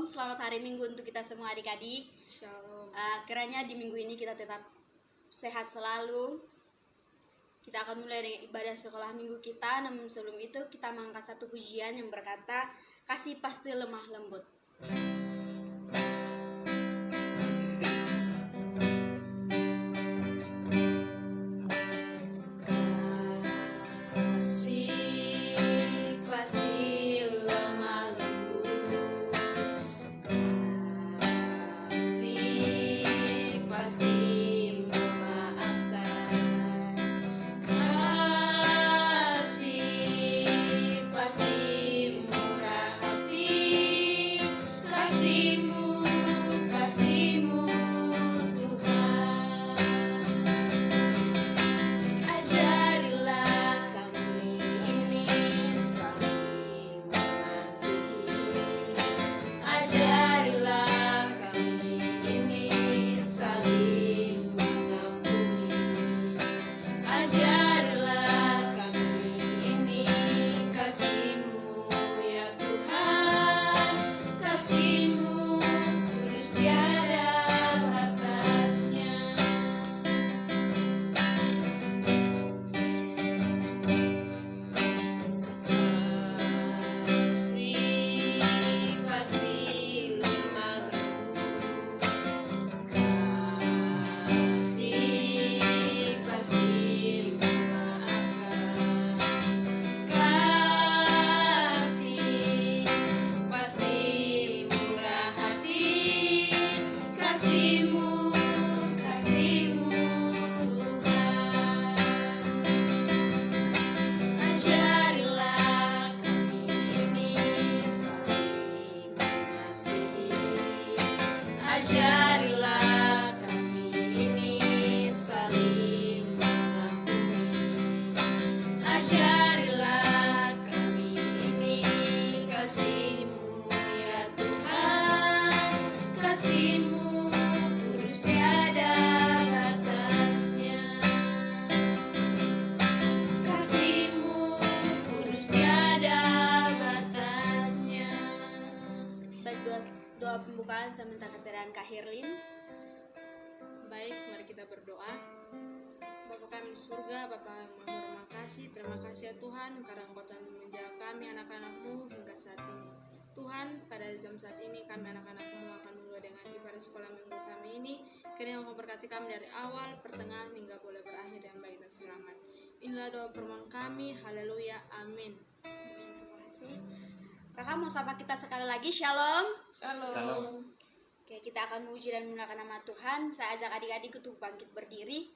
Shalom, selamat hari Minggu untuk kita semua adik-adik. Shalom. Kiranya di minggu ini kita tetap sehat selalu. Kita akan mulai dengan ibadah sekolah minggu kita. Namun sebelum itu kita mengangkat satu pujian yang berkata, kasih pasti lemah lembut. Doa pembukaan saya minta kesediaan Kak Hirlin. Baik, mari kita berdoa. Bapa kami di surga, Bapa yang maha kasih, terima kasih ya Tuhan karena Engkau telah menjaga kami anak-anak-Mu hingga saat ini. Tuhan, pada jam saat ini kami anak-anak-Mu akan mulai dengan ibadah sekolah minggu kami ini. Kiranya Engkau berkati kami dari awal, pertengahan hingga boleh berakhir dengan baik dan selamat. Inilah doa permohonan kami. Haleluya. Amin. Terima kasih. Kakak mau sapa kita sekali lagi. Shalom. Shalom. Oke, kita akan memuji dan menggunakan nama Tuhan. Saya ajak adik-adik untuk bangkit berdiri.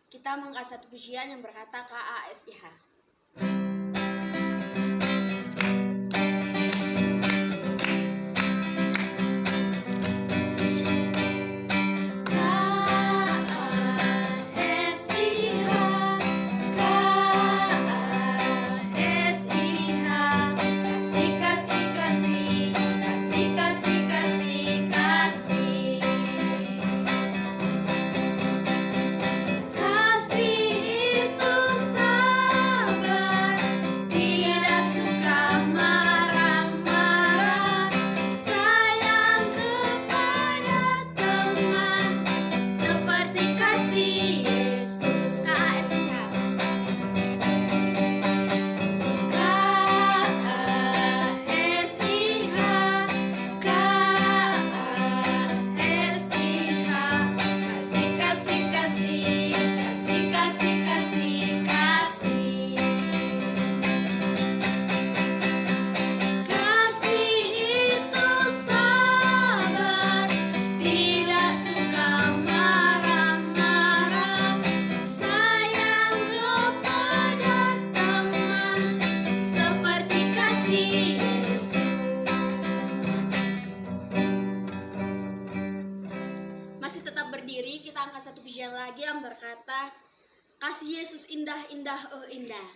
Kita mengangkat satu pujian yang berkata KASIH. Kita angkat satu pujian lagi yang berkata, kasih Yesus indah, indah, oh indah.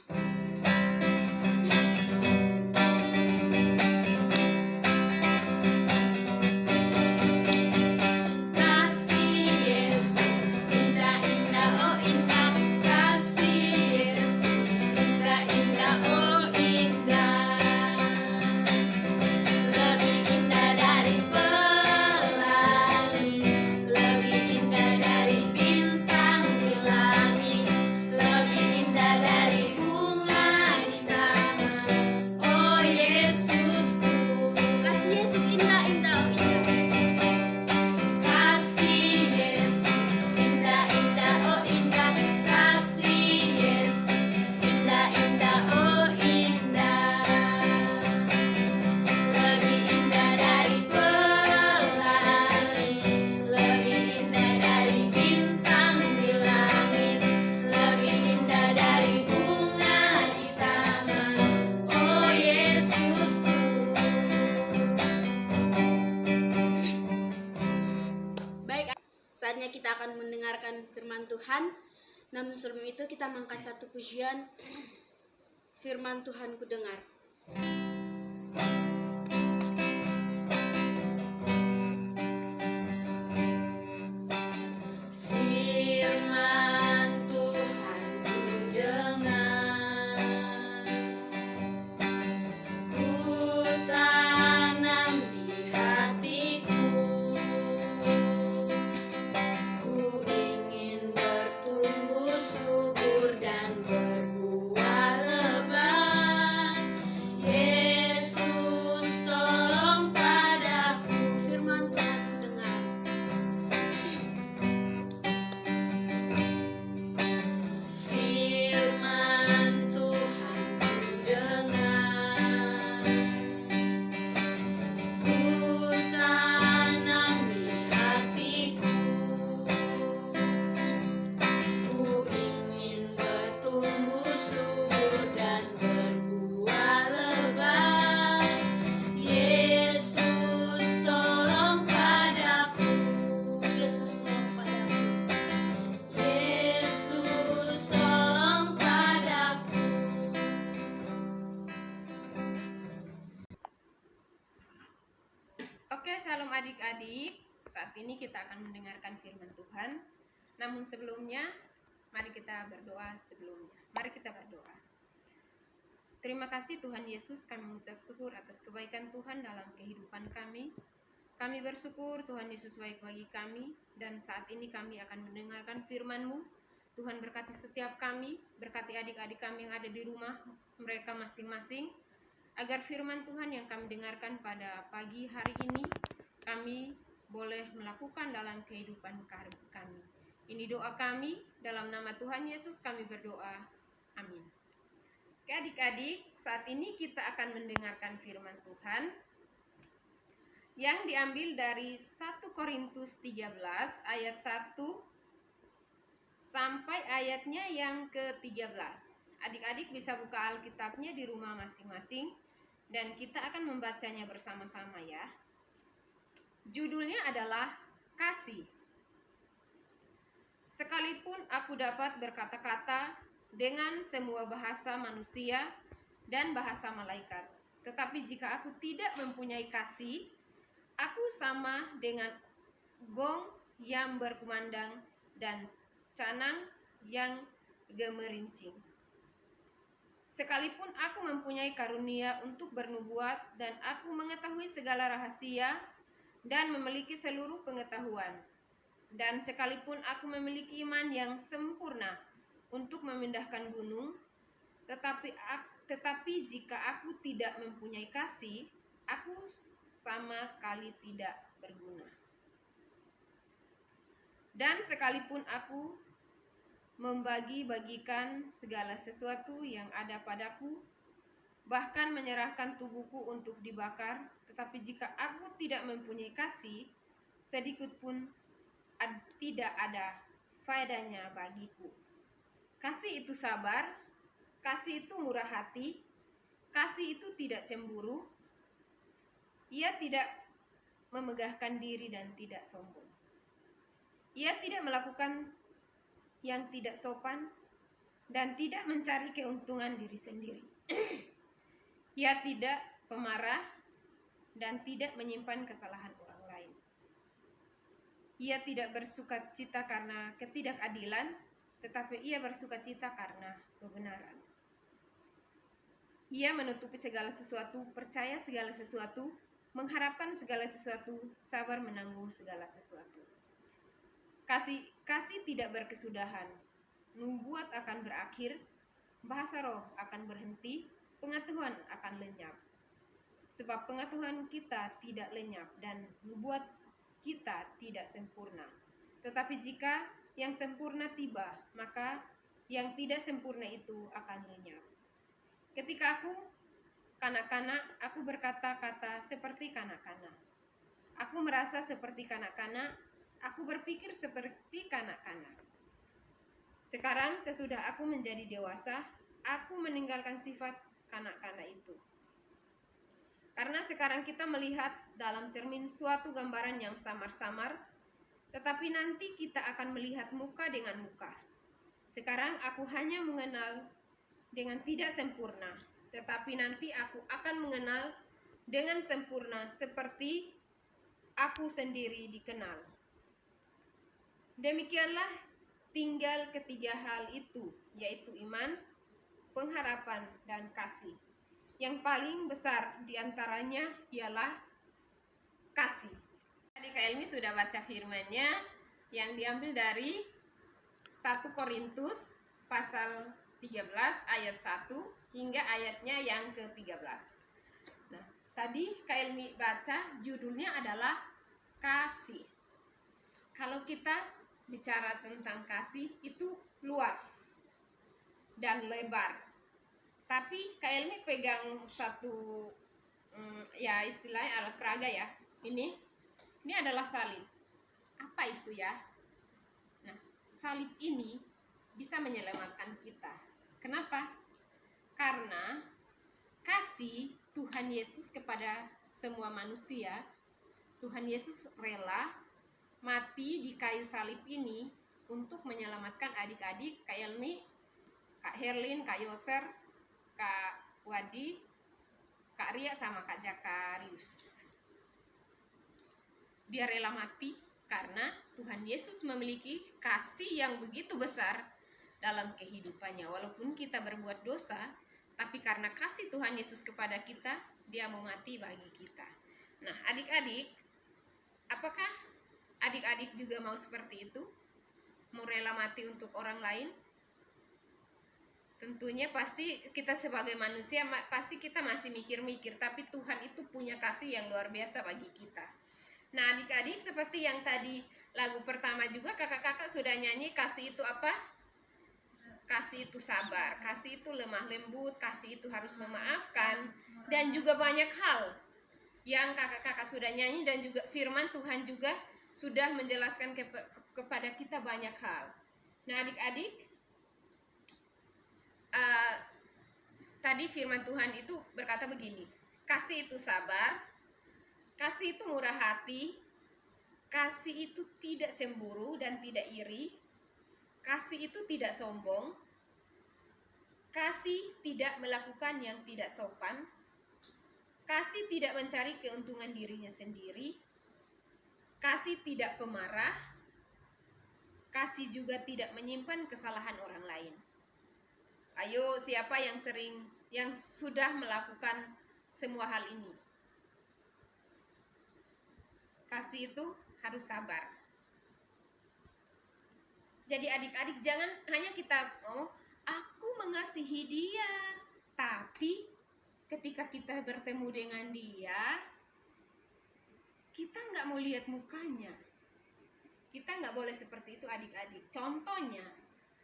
Lebih indah dari Saatnya kita akan mendengarkan firman Tuhan. Namun sebelum itu kita mengangkat satu pujian, firman Tuhan ku dengar. Firman Tuhan ku dengar, ku tanam di hatiku, ku ingin bertumbuh subur dan berbuah lebat. Yesus tolong padaku, firman Tuhan ku dengar. Firman Tuhan ku dengar, ku tanam di hatiku, ku ingin bertumbuh subur dan berbuah lebat. Yesus tolong padaku, Yesus tolong padaku, Yesus tolong padaku. Oke, shalom adik-adik. Saat ini kita akan mendengarkan firman Tuhan. Namun sebelumnya, mari kita berdoa sebelumnya. Mari kita berdoa. Terima kasih Tuhan Yesus, kami mengucap syukur atas kebaikan Tuhan dalam kehidupan kami. Kami bersyukur Tuhan Yesus baik bagi kami, dan saat ini kami akan mendengarkan firman-Mu. Tuhan berkati setiap kami, berkati adik-adik kami yang ada di rumah mereka masing-masing, agar firman Tuhan yang kami dengarkan pada pagi hari ini kami boleh melakukan dalam kehidupan kami. Ini doa kami, dalam nama Tuhan Yesus kami berdoa. Amin. Oke adik-adik, saat ini kita akan mendengarkan firman Tuhan yang diambil dari 1 Korintus 13 ayat 1 sampai ayatnya yang ke-13. Adik-adik bisa buka Alkitabnya di rumah masing-masing dan kita akan membacanya bersama-sama ya. Judulnya adalah Kasih. Sekalipun aku dapat berkata-kata dengan semua bahasa manusia dan bahasa malaikat, tetapi jika aku tidak mempunyai kasih, aku sama dengan gong yang berkumandang dan canang yang gemerincing. Sekalipun aku mempunyai karunia untuk bernubuat dan aku mengetahui segala rahasia dan memiliki seluruh pengetahuan, dan sekalipun aku memiliki iman yang sempurna untuk memindahkan gunung, tetapi jika aku tidak mempunyai kasih, aku sama sekali tidak berguna. Dan sekalipun aku membagi-bagikan segala sesuatu yang ada padaku, bahkan menyerahkan tubuhku untuk dibakar, tetapi jika aku tidak mempunyai kasih, sedikit pun tidak ada faedahnya bagiku. Kasih itu sabar, kasih itu murah hati, kasih itu tidak cemburu, ia tidak memegahkan diri dan tidak sombong. Ia tidak melakukan yang tidak sopan dan tidak mencari keuntungan diri sendiri. Ia tidak pemarah dan tidak menyimpan kesalahan orang lain. Ia tidak bersukacita karena ketidakadilan, tetapi ia bersukacita karena kebenaran. Ia menutupi segala sesuatu, percaya segala sesuatu, mengharapkan segala sesuatu, sabar menanggung segala sesuatu. Kasih tidak berkesudahan, nubuat akan berakhir, bahasa roh akan berhenti, pengetahuan akan lenyap. Sebab pengetahuan kita tidak lenyap dan nubuat kita tidak sempurna. Tetapi jika yang sempurna tiba, maka yang tidak sempurna itu akan lenyap. Ketika aku kanak-kanak, aku berkata-kata seperti kanak-kanak. Aku merasa seperti kanak-kanak, aku berpikir seperti kanak-kanak. Sekarang sesudah aku menjadi dewasa, aku meninggalkan sifat kanak-kanak itu. Karena sekarang kita melihat dalam cermin suatu gambaran yang samar-samar, tetapi nanti kita akan melihat muka dengan muka. Sekarang aku hanya mengenal dengan tidak sempurna, tetapi nanti aku akan mengenal dengan sempurna seperti aku sendiri dikenal. Demikianlah tinggal ketiga hal itu, yaitu iman, pengharapan, dan kasih. Yang paling besar diantaranya ialah kasih. Tadi Kak Elmi sudah baca firman-Nya yang diambil dari 1 Korintus pasal 13 ayat 1 hingga ayatnya yang ke-13. Nah, tadi Kak Elmi baca judulnya adalah kasih. Kalau kita bicara tentang kasih itu luas dan lebar. Tapi Kak Elmi pegang satu ya istilahnya alat peraga ya. Ini adalah salib. Apa itu ya? Nah, salib ini bisa menyelamatkan kita. Kenapa? Karena kasih Tuhan Yesus kepada semua manusia, Tuhan Yesus rela mati di kayu salib ini untuk menyelamatkan adik-adik Kak Elmi, Kak Herlin, Kak Yoser, Kak Wadi, Kak Ria, sama Kak Jakarius. Dia rela mati karena Tuhan Yesus memiliki kasih yang begitu besar dalam kehidupannya. Walaupun kita berbuat dosa, tapi karena kasih Tuhan Yesus kepada kita, dia mau mati bagi kita. Nah, adik-adik, apakah adik-adik juga mau seperti itu? Mau rela mati untuk orang lain? Tentunya pasti kita sebagai manusia, pasti kita masih mikir-mikir, tapi Tuhan itu punya kasih yang luar biasa bagi kita. Nah, adik-adik, seperti yang tadi lagu pertama juga kakak-kakak sudah nyanyi, kasih itu apa? Kasih itu sabar, kasih itu lemah lembut, kasih itu harus memaafkan, dan juga banyak hal yang kakak-kakak sudah nyanyi, dan juga firman Tuhan juga sudah menjelaskan kepada kita banyak hal. Nah, adik-adik, tadi firman Tuhan itu berkata begini, kasih itu sabar, kasih itu murah hati, kasih itu tidak cemburu dan tidak iri, kasih itu tidak sombong, kasih tidak melakukan yang tidak sopan, kasih tidak mencari keuntungan dirinya sendiri, kasih tidak pemarah, kasih juga tidak menyimpan kesalahan orang lain. Ayo, siapa yang sudah melakukan semua hal ini? Kasih itu harus sabar. Jadi adik-adik, jangan hanya kita ngomong, aku mengasihi dia, tapi ketika kita bertemu dengan dia, kita nggak mau lihat mukanya. Kita nggak boleh seperti itu, adik-adik. Contohnya,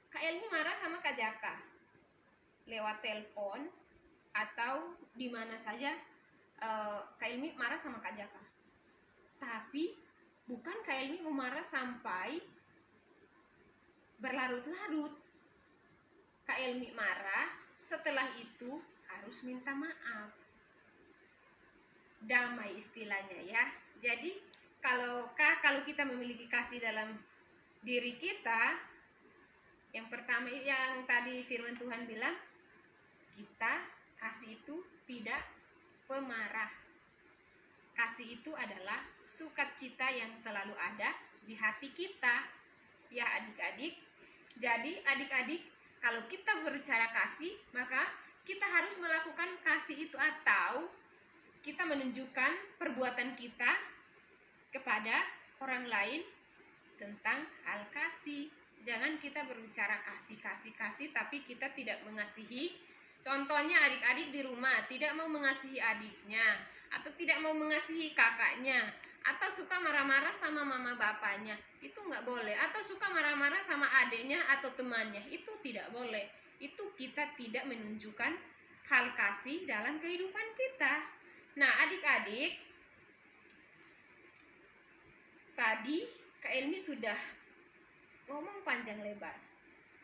Kak Elmi marah sama Kak Jaka lewat telepon atau di mana saja, Kak Elmi marah sama Kak Jaka. Tapi bukan Kak Elmi mau marah sampai berlarut-larut. Kak Elmi marah, setelah itu harus minta maaf. Damai istilahnya ya. Jadi kalau kita memiliki kasih dalam diri kita, yang pertama yang tadi firman Tuhan bilang, kita kasih itu tidak pemarah. Kasih itu adalah sukacita yang selalu ada di hati kita. Ya adik-adik. Jadi adik-adik, kalau kita berbicara kasih, maka kita harus melakukan kasih itu, atau kita menunjukkan perbuatan kita kepada orang lain tentang hal kasih. Jangan kita berbicara kasih, tapi kita tidak mengasihi. Contohnya adik-adik di rumah tidak mau mengasihi adiknya, atau tidak mau mengasihi kakaknya, atau suka marah-marah sama mama bapaknya, itu nggak boleh. Atau suka marah-marah sama adiknya atau temannya, itu tidak boleh. Itu kita tidak menunjukkan hal kasih dalam kehidupan kita. Nah adik-adik, tadi Kak Elmi sudah ngomong panjang lebar.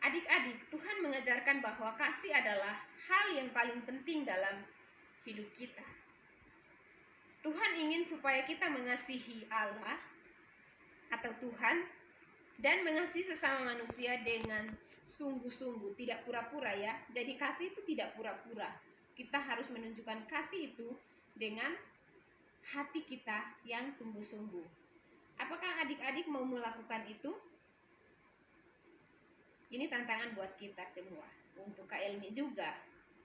Adik-adik, Tuhan mengajarkan bahwa kasih adalah hal yang paling penting dalam hidup kita. Tuhan ingin supaya kita mengasihi Allah, atau Tuhan, dan mengasihi sesama manusia dengan sungguh-sungguh, tidak pura-pura ya. Jadi kasih itu tidak pura-pura. Kita harus menunjukkan kasih itu dengan hati kita yang sungguh-sungguh. Apakah adik-adik mau melakukan itu? Ini tantangan buat kita semua, untuk Kak Elmi juga,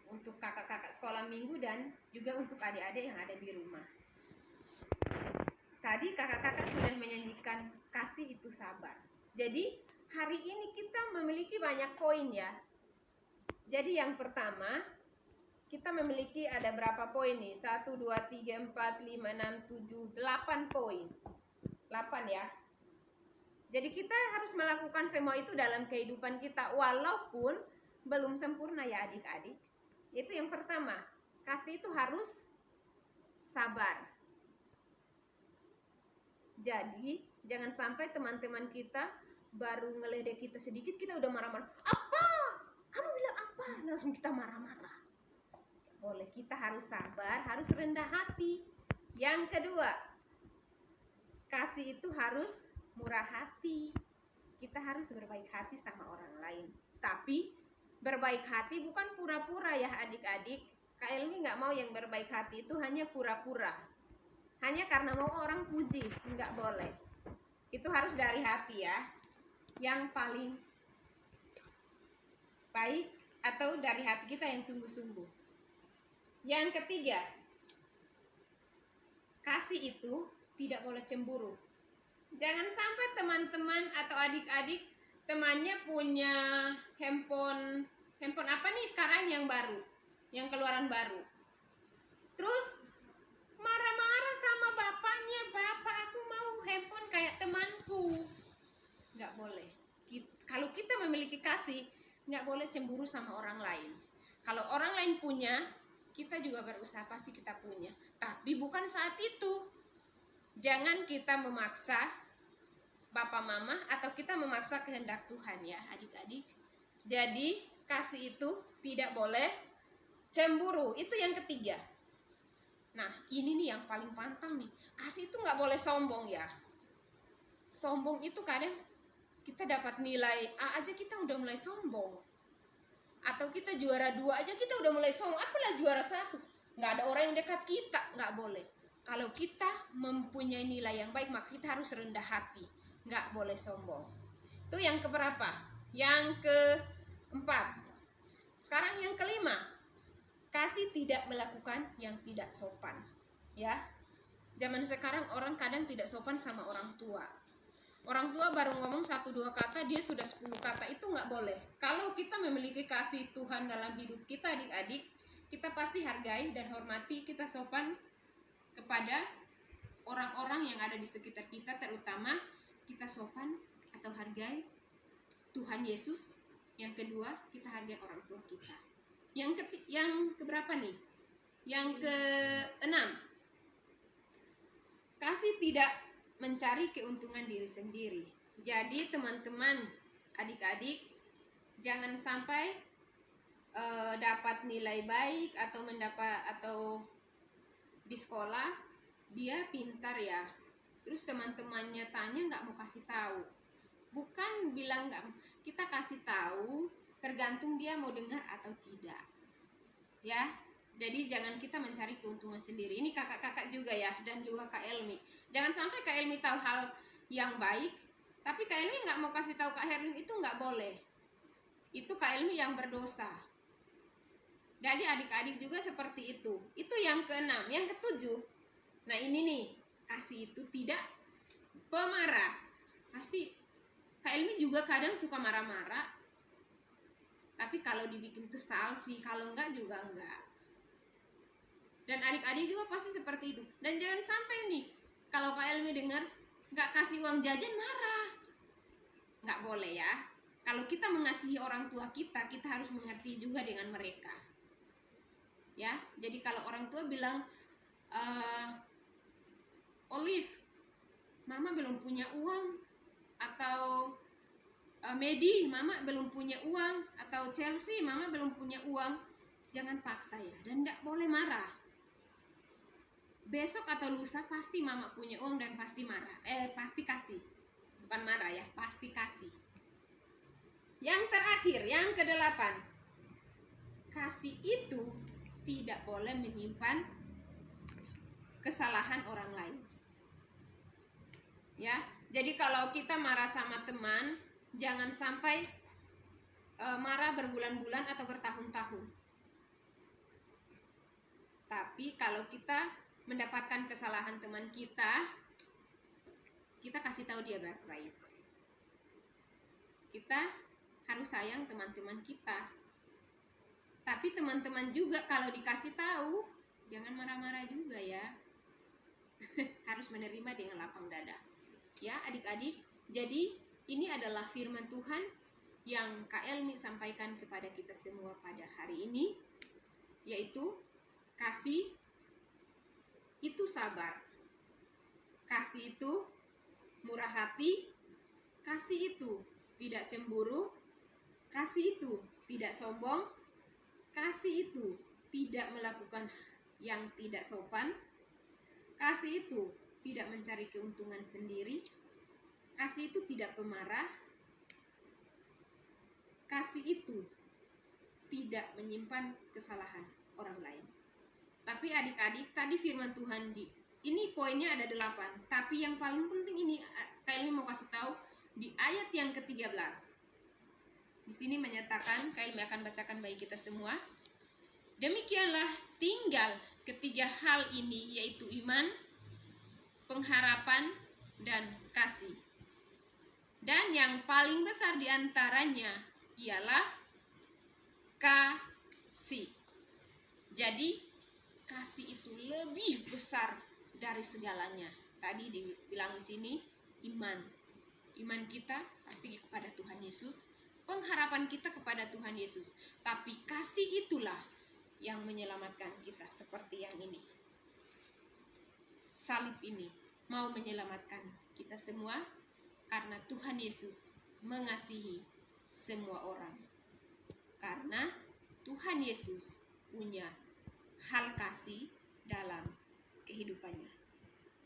untuk kakak-kakak sekolah minggu, dan juga untuk adik-adik yang ada di rumah. Tadi kakak-kakak sudah menyanyikan kasih itu sabar. Jadi hari ini kita memiliki banyak poin ya. Jadi yang pertama, kita memiliki ada berapa poin nih? 1, 2, 3, 4, 5, 6, 7, 8 poin. 8 ya. Jadi kita harus melakukan semua itu dalam kehidupan kita, walaupun belum sempurna ya adik-adik. Itu yang pertama, kasih itu harus sabar. Jadi jangan sampai teman-teman kita baru ngeledek kita sedikit, kita udah marah-marah. Apa? Kamu bilang apa? Langsung kita marah-marah. Boleh, kita harus sabar, harus rendah hati. Yang kedua, kasih itu harus murah hati. Kita harus berbaik hati sama orang lain. Tapi berbaik hati bukan pura-pura ya adik-adik. Kak Elmi nggak mau yang berbaik hati itu hanya pura-pura, hanya karena mau orang puji. Nggak boleh. Itu harus dari hati ya, yang paling baik, atau dari hati kita yang sungguh-sungguh. Yang ketiga, kasih itu tidak boleh cemburu. Jangan sampai teman-teman atau adik-adik temannya punya handphone apa nih sekarang yang baru, yang keluaran baru, terus marah-marah sama bapaknya, bapak aku mau handphone kayak temanku. Nggak boleh. Kalau kita memiliki kasih, nggak boleh cemburu sama orang lain. Kalau orang lain punya, kita juga berusaha pasti kita punya. Tapi bukan saat itu. Jangan kita memaksa Bapak Mama atau kita memaksa kehendak Tuhan ya adik-adik. Jadi kasih itu tidak boleh cemburu. Itu yang ketiga. Nah ini nih yang paling pantang nih. Kasih itu nggak boleh sombong ya. Sombong itu kadang kita dapat nilai A aja kita udah mulai sombong. Atau kita juara 2 aja kita udah mulai sombong. Apalah juara 1. Nggak ada orang yang dekat kita. Nggak boleh. Kalau kita mempunyai nilai yang baik, maka kita harus rendah hati. Nggak boleh sombong. Itu yang keberapa? Yang keempat. Sekarang yang kelima. Kasih tidak melakukan yang tidak sopan. Ya. Zaman sekarang orang kadang tidak sopan sama orang tua. Orang tua baru ngomong 1-2 kata, dia sudah 10 kata. Itu nggak boleh. Kalau kita memiliki kasih Tuhan dalam hidup kita adik-adik, kita pasti hargai dan hormati, kita sopan kepada orang-orang yang ada di sekitar kita, terutama kita sopan atau hargai Tuhan Yesus. Yang kedua, kita hargai orang tua kita. Yang keberapa nih? Yang keenam, kasih tidak mencari keuntungan diri sendiri. Jadi teman-teman, adik-adik, jangan sampai dapat nilai baik atau di sekolah dia pintar ya, terus teman-temannya tanya nggak mau kasih tahu. Bukan bilang nggak, kita kasih tahu tergantung dia mau dengar atau tidak ya. Jadi jangan kita mencari keuntungan sendiri. Ini kakak-kakak juga ya, dan juga Kak Elmi. Jangan sampai Kak Elmi tahu hal yang baik tapi Kak Elmi nggak mau kasih tahu Kak Herlin, itu nggak boleh. Itu Kak Elmi yang berdosa. Jadi adik-adik juga seperti itu. Itu yang keenam. Yang ketujuh, nah ini nih, kasih itu tidak pemarah. Pasti Kak Elmi juga kadang suka marah-marah, tapi kalau dibikin kesal sih, kalau enggak juga enggak. Dan adik-adik juga pasti seperti itu. Dan jangan sampai nih, kalau Kak Elmi dengar enggak kasih uang jajan, marah. Enggak boleh ya. Kalau kita mengasihi orang tua kita, kita harus mengerti juga dengan mereka. Ya, jadi kalau orang tua bilang, Olive, Mama belum punya uang, atau Medi, Mama belum punya uang, atau Chelsea, Mama belum punya uang, jangan paksa ya, dan tidak boleh marah. Besok atau lusa pasti Mama punya uang dan pasti marah, pasti kasih. bukan marah ya, pasti kasih. Yang terakhir, yang kedelapan, kasih itu tidak boleh menyimpan kesalahan orang lain. Ya, jadi kalau kita marah sama teman, jangan sampai marah berbulan-bulan atau bertahun-tahun. Tapi kalau kita mendapatkan kesalahan teman kita kasih tahu dia baik-baik. Kita harus sayang teman-teman kita. Tapi teman-teman juga kalau dikasih tahu, jangan marah-marah juga ya. Harus menerima dengan lapang dada. Ya, adik-adik. Jadi, ini adalah firman Tuhan yang Kak Elmi sampaikan kepada kita semua pada hari ini, yaitu kasih itu sabar. Kasih itu murah hati. Kasih itu tidak cemburu. Kasih itu tidak sombong. Kasih itu tidak melakukan yang tidak sopan. Kasih itu tidak mencari keuntungan sendiri. Kasih itu tidak pemarah. Kasih itu tidak menyimpan kesalahan orang lain. Tapi adik-adik, tadi firman Tuhan ini poinnya ada 8. Tapi yang paling penting ini Kak Elmi mau kasih tahu di ayat yang ke-13. Di sini menyatakan, Kak Elmi akan bacakan bagi kita semua. Demikianlah tinggal ketiga hal ini, yaitu iman, pengharapan, dan kasih. Dan yang paling besar di antaranya ialah kasih. Jadi kasih itu lebih besar dari segalanya. Tadi dibilang di sini iman. Iman kita pasti kepada Tuhan Yesus, pengharapan kita kepada Tuhan Yesus. Tapi kasih itulah yang menyelamatkan kita seperti yang ini. Salib ini mau menyelamatkan kita semua karena Tuhan Yesus mengasihi semua orang. Karena Tuhan Yesus punya hal kasih dalam kehidupannya.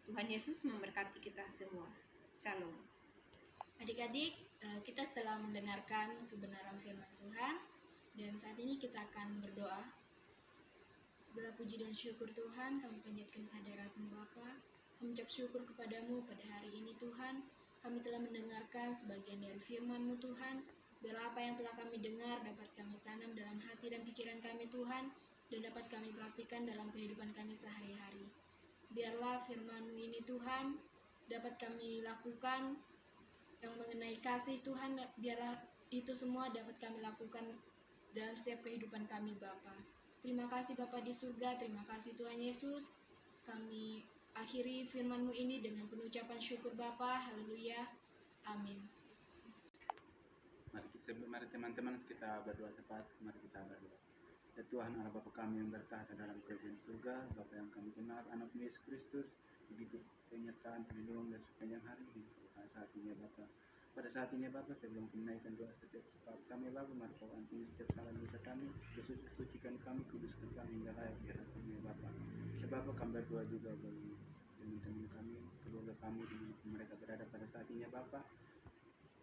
Tuhan Yesus memberkati kita semua. Shalom. Adik-adik, kita telah mendengarkan kebenaran firman Tuhan, dan saat ini kita akan berdoa. Segala puji dan syukur Tuhan, kami panjatkan kehadirat-Mu Bapa. Kami ucap syukur kepadamu pada hari ini Tuhan. Kami telah mendengarkan sebagian dari firman-Mu Tuhan. Biarlah apa yang telah kami dengar dapat kami tanam dalam hati dan pikiran kami Tuhan, dan dapat kami praktikkan dalam kehidupan kami sehari-hari. Biarlah firman-Mu ini Tuhan dapat kami lakukan yang mengenai kasih Tuhan, biarlah itu semua dapat kami lakukan dalam setiap kehidupan kami Bapa. Terima kasih Bapa di surga, terima kasih Tuhan Yesus. Kami akhiri firman-Mu ini dengan penucapan syukur Bapa. Haleluya. Amin. Mari teman-teman kita berdoa cepat. Mari kita berdoa. Ya Tuhan Allah Bapa kami yang bertahta dalam kerajaan surga, Bapa yang kami kenal, anak Yesus Kristus, begitu penyertaan perlindungan dan sepanjang hari ini. Saat ini Bapa, pada saat ini Bapa, sebelum menaikkan doa setiap saat kami Bapa, mari Kau ampuni setiap salah dosa kami, sucikan kami, kuduskan kami hingga layak di hadapan-Mu Bapa. Ya Bapa, kami berdoa juga bagi teman-teman kami, keluarga kami, di mana mereka berada pada saat ini Bapa.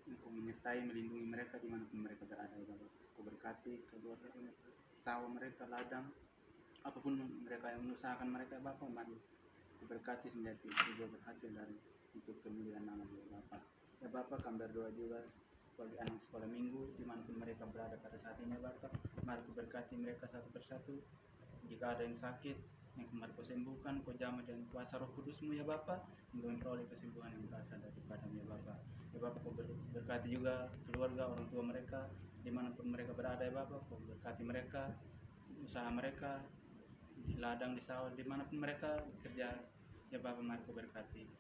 Engkau menyertai, melindungi mereka dimanapun mereka berada Bapa. Kau berkati keluarga mereka, tahu mereka ladang, apapun mereka yang mengusahakan mereka Bapa, mari Kau berkati menjadi juga berhasil dari untuk kemuliaan nama-Mu Bapa. Ya Bapa, kami berdoa juga bagi anak sekolah minggu dimanapun mereka berada pada saat ini Bapa. Mari Kau berkati mereka satu persatu. Jika ada yang sakit, yang kemarin Kau sembuhkan, Kau jamah dengan kuasa Roh Kudus-Mu ya Bapa, untuk memperoleh kesembuhan yang berasal daripada-Mu ya Bapa. Ya Bapa, Kau berkati juga keluarga, orang tua mereka, dimanapun mereka berada ya Bapa. Kau berkati mereka, usaha mereka, di ladang, di sawah, dimanapun mereka kerja ya Bapa. Mari Kau berkati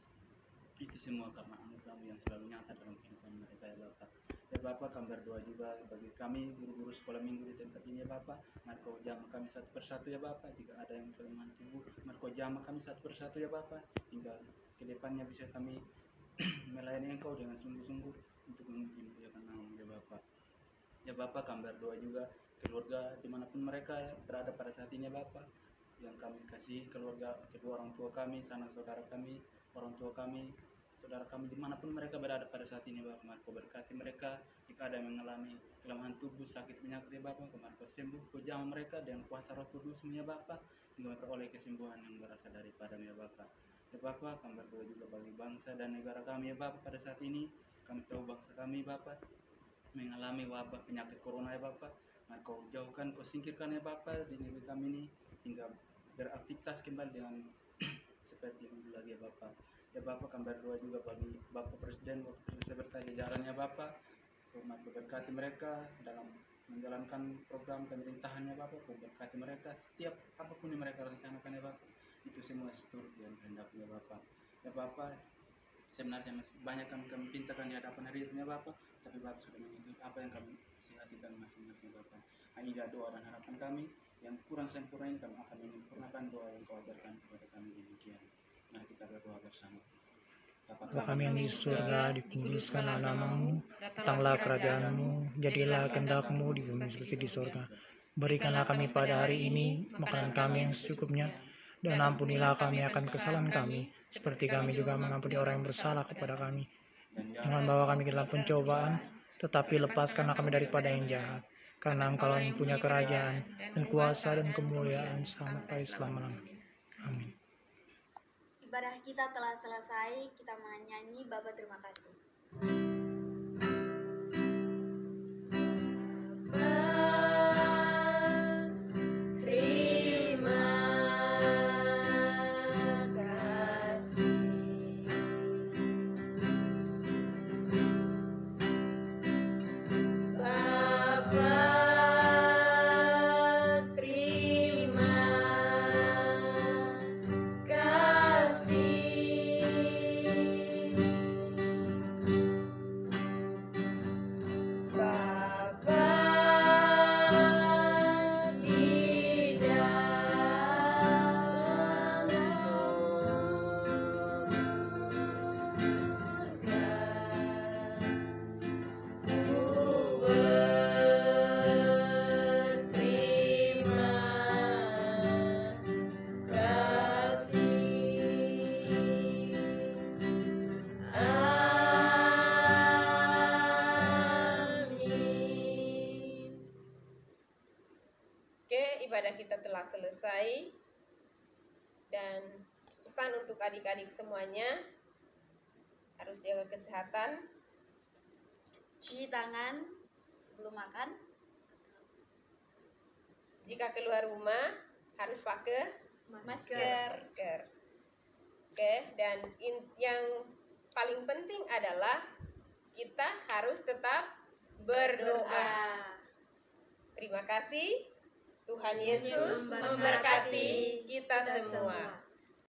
itu semua karena anugerah-Mu yang selalu nyata dalam kehidupan mereka ya Bapa. Ya Bapa, kami berdoa juga bagi kami guru-guru sekolah minggu di tempat ini ya Bapa. Mari Kau jamah kami satu persatu ya Bapa. Jika ada yang kelemahan tubuh, mari Kau jamah kami satu persatu ya Bapa, hingga ke depannya bisa kami melayani Engkau dengan sungguh-sungguh untuk memuliakan nama-Mu ya Bapa. Ya Bapa, kami berdoa juga keluarga dimanapun mereka berada pada saat ini ya Bapa, yang kami kasih keluarga, kedua orang tua kami, sanak saudara kami, orang tua kami, saudara kami dimanapun mereka berada pada saat ini Bapak. Mari Kau berkati mereka, jika ada yang mengalami kelemahan tubuh, sakit, penyakit ya Bapak, Mari Kau sembuh, Kau jamah mereka dengan kuasa Roh Kudus-Mu ya Bapak, hingga memperoleh kesembuhan yang berasal daripada-Mu ya Bapak. Ya Bapak, kami berdoa juga bagi bangsa dan negara kami ya Bapak pada saat ini. Kami tahu bangsa kami Bapak mengalami wabah penyakit corona ya Bapak. Mari Kau jauhkan, Kau singkirkan ya Bapak di negeri kami ini, hingga beraktivitas kembali dengan seperti dulu lagi ya Bapak. Ya Bapak, kami berdoa juga bagi Bapak Presiden, Bapak Presiden beserta jajarannya Bapak. Mari Kau berkati mereka dalam menjalankan program pemerintahannya Bapak. Kau berkati mereka setiap apapun yang mereka rencanakan ya Bapak. Itu semua seturut dengan kehendakmu ya Bapak. Ya Bapak, sebenarnya masih banyak kami pintakan di hadapan hari itu ya Bapak, tapi Bapak sudah mengikuti apa yang kami hatikan masing-masing Bapak. Hanya doa dan harapan kami yang kurang sempurna ini kami akan menyempurnakan doa yang Kau ajarkan kepada kami demikian. Mari kita berdoa bersama. Bapa kami yang di surga, dikuduskanlah nama-Mu, datanglah kerajaan-Mu, jadilah kehendak-Mu di bumi seperti di surga. Berikanlah kami pada hari ini makanan kami yang secukupnya, dan ampunilah kami akan kesalahan kami, seperti kami juga mengampuni orang yang bersalah kepada kami. Jangan bawa kami ke dalam pencobaan, tetapi lepaskanlah kami daripada yang jahat. Karena Engkau yang punya kerajaan, dan kuasa dan kemuliaan sampai selama-lamanya. Amin. Ibadah kita telah selesai, kita menyanyi Bapa terima kasih. Ibadah kita telah selesai, dan pesan untuk adik-adik semuanya harus jaga kesehatan, Cuci tangan sebelum makan. jika keluar rumah harus pakai Masker. Oke, dan yang paling penting adalah kita harus tetap berdoa. Terima kasih. Tuhan Yesus memberkati kita semua.